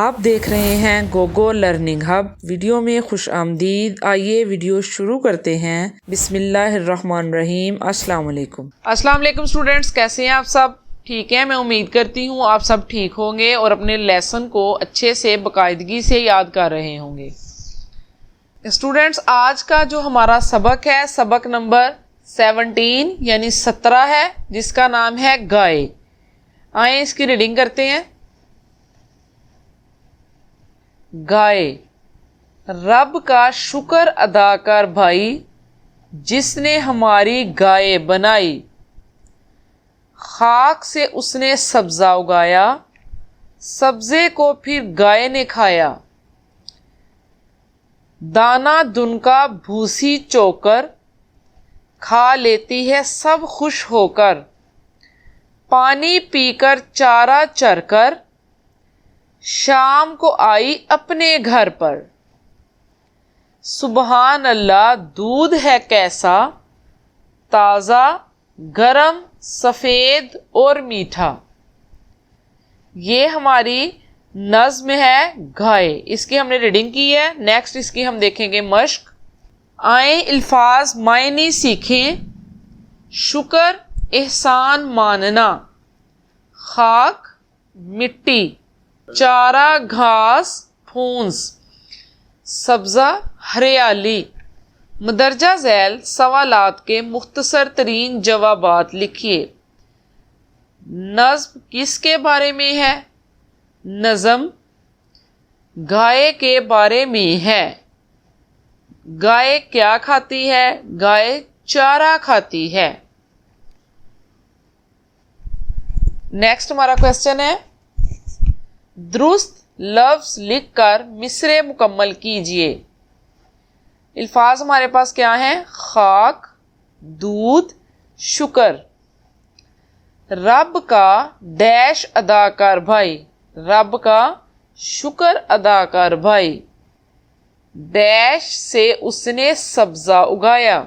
आप देख रहे हैं गोगो लर्निंग हब। वीडियो में खुश आमदीद। आइए वीडियो शुरू करते हैं। बिस्मिल्लाहिर्रहमानिर्रहीम। अस्सलाम वालेकुम स्टूडेंट्स, कैसे हैं आप सब? ठीक है, मैं उम्मीद करती हूँ आप सब ठीक होंगे और अपने लेसन को अच्छे से बाकायदगी से याद कर रहे होंगे। स्टूडेंट्स, आज का जो हमारा सबक है, सबक नंबर 17 यानी 17 है, जिसका नाम है गाय। आए इसकी रीडिंग करते हैं। गाय। रब का शुक्र अदा कर भाई, जिसने हमारी गाय बनाई। खाक से उसने सब्जा उगाया, सब्जे को फिर गाय ने खाया। दाना दुनका भूसी चोकर, खा लेती है सब खुश होकर। पानी पीकर चारा चरकर, शाम को आई अपने घर पर। सुबहान अल्लाह, दूध है कैसा, ताज़ा गरम सफ़ेद और मीठा। ये हमारी नज़्म है गाय। इसकी हमने रीडिंग की है। नेक्स्ट इसकी हम देखेंगे मश्क। आए अल्फाज मायने सीखें। शुक्र एहसान मानना, खाक मिट्टी, चारा घास फूंस, सब्जा हरियाली। मदरजा झैल सवालात के मुख्तसर तरीन जवाबात लिखिए। नज़्म किसके बारे में है? नज़म गाय के बारे में है। गाय क्या खाती है? गाय चारा खाती है। नेक्स्ट हमारा क्वेश्चन है, दुरुस्त लफ्ज लिखकर मिसरे मुकम्मल कीजिए। अल्फाज हमारे पास क्या हैं? खाक, दूध, शुक्र। रब का डैश अदा कर भाई, रब का शुक्र अदा कर भाई। डैश से उसने सब्जा उगाया,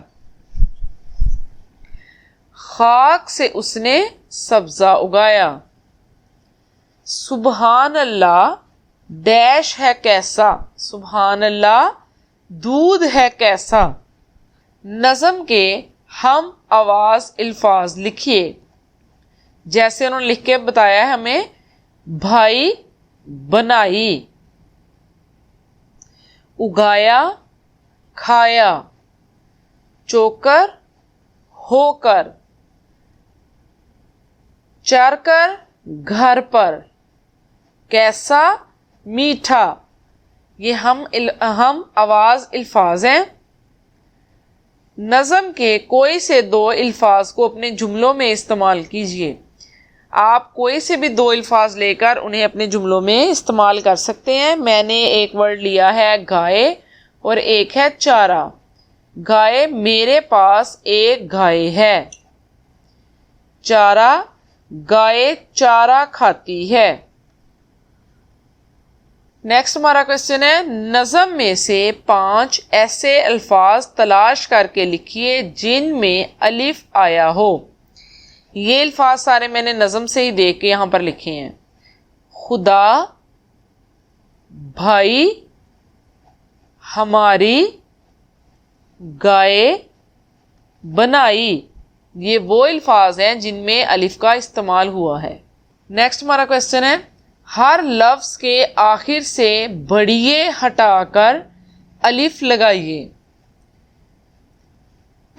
खाक से उसने सब्जा उगाया। सुबहान अल्लाह, डैश है कैसा, सुबहान अल्लाह दूध है कैसा। नज़म के हम आवाज अल्फाज लिखिए। जैसे उन्होंने लिख के बताया है हमें। भाई बनाई, उगाया खाया, चोकर होकर, चरकर घर पर, कैसा मीठा। ये हम आवाज अल्फाज हैं। नज़म के कोई से दो अल्फाज को अपने जुमलों में इस्तेमाल कीजिए। आप कोई से भी दो अल्फाज लेकर उन्हें अपने जुमलों में इस्तेमाल कर सकते हैं। मैंने एक वर्ड लिया है गाय और एक है चारा। गाय, मेरे पास एक गाय है। चारा, गाय चारा खाती है। नेक्स्ट हमारा क्वेश्चन है, नज़म में से 5 ऐसे अल्फाज तलाश करके लिखिए जिनमें अलिफ आया हो। ये अल्फाज सारे मैंने नज़म से ही देख के यहां पर लिखे हैं। खुदा, भाई, हमारी, गाय, बनाई। ये वो अल्फाज हैं जिनमें अलिफ का इस्तेमाल हुआ है। नेक्स्ट हमारा क्वेश्चन है, हर लफ्ज के आखिर से बढ़िए हटाकर अलिफ लगाइए।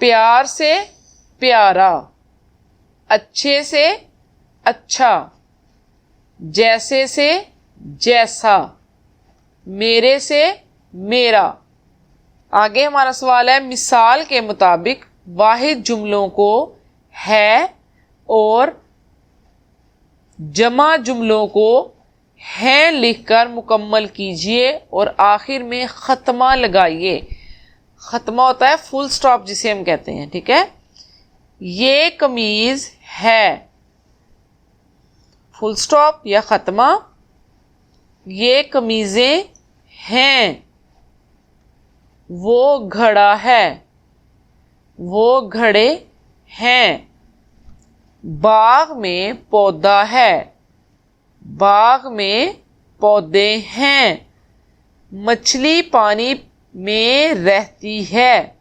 प्यार से प्यारा, अच्छे से अच्छा, जैसे से जैसा, मेरे से मेरा। आगे हमारा सवाल है, मिसाल के मुताबिक वाहिद जुमलों को है और जमा जुमलों को हैं लिखकर मुकम्मल कीजिए और आखिर में ख़त्मा लगाइए। ख़त्मा होता है फुल स्टॉप जिसे हम कहते हैं, ठीक है। ये कमीज है, फुल स्टॉप या ख़त्मा। ये कमीज़ें हैं। वो घड़ा है, वो घड़े हैं। बाग में पौधा है, बाग में पौधे हैं। मछली पानी में रहती है।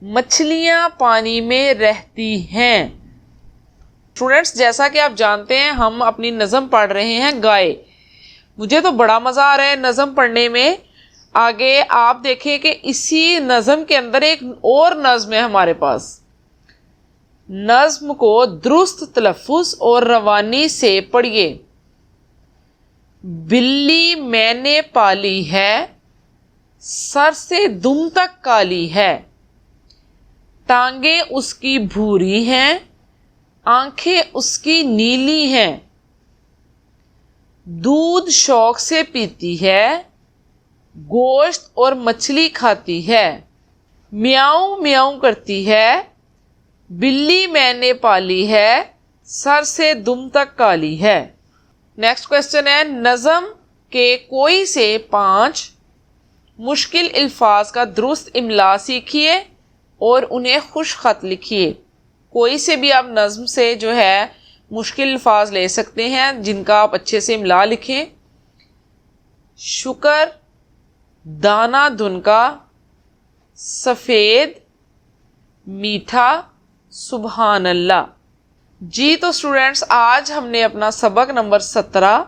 मछलियाँ पानी में रहती हैं। स्टूडेंट्स, जैसा कि आप जानते हैं हम अपनी नज़म पढ़ रहे हैं गाय। मुझे तो बड़ा मज़ा आ रहा है नज़म पढ़ने में। आगे आप देखें कि इसी नज़म के अंदर एक और नज़म है हमारे पास। नज़्म को दुरुस्त तलफ़्फ़ुज़ और रवानी से पढ़िए। बिल्ली मैंने पाली है, सर से दुम तक काली है। टांगे उसकी भूरी हैं, आंखें उसकी नीली हैं। दूध शौक से पीती है, गोश्त और मछली खाती है। म्याऊं म्याऊं करती है, बिल्ली मैंने पाली है, सर से दुम तक काली है। नेक्स्ट क्वेश्चन है, नज़म के कोई से 5 मुश्किल अल्फाज का दुरुस्त इमला सीखिए और उन्हें खुश खत लिखिए। कोई से भी आप नज़म से जो है मुश्किल अल्फाज ले सकते हैं जिनका आप अच्छे से इमला लिखें। शुक्र, दाना दुनका, सफ़ेद, मीठा, सुबहान अल्लाह। जी तो स्टूडेंट्स, आज हमने अपना सबक नंबर 17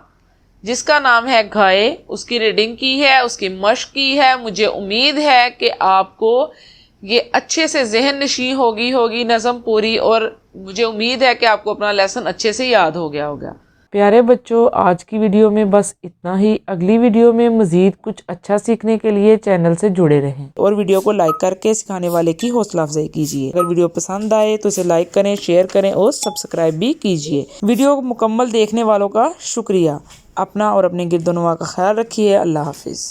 जिसका नाम है गाय, उसकी रीडिंग की है, उसकी मश्क की है। मुझे उम्मीद है कि आपको ये अच्छे से ज़हन नशीं होगी नज़म पूरी, और मुझे उम्मीद है कि आपको अपना लेसन अच्छे से याद हो गया होगा। प्यारे बच्चों, आज की वीडियो में बस इतना ही। अगली वीडियो में मज़ीद कुछ अच्छा सीखने के लिए चैनल से जुड़े रहें और वीडियो को लाइक करके सिखाने वाले की हौसला अफजाई कीजिए। अगर वीडियो पसंद आए तो इसे लाइक करें, शेयर करें और सब्सक्राइब भी कीजिए। वीडियो को मुकम्मल देखने वालों का शुक्रिया। अपना और अपने गिरदोनवा का ख्याल रखिए। अल्लाह हाफिज़।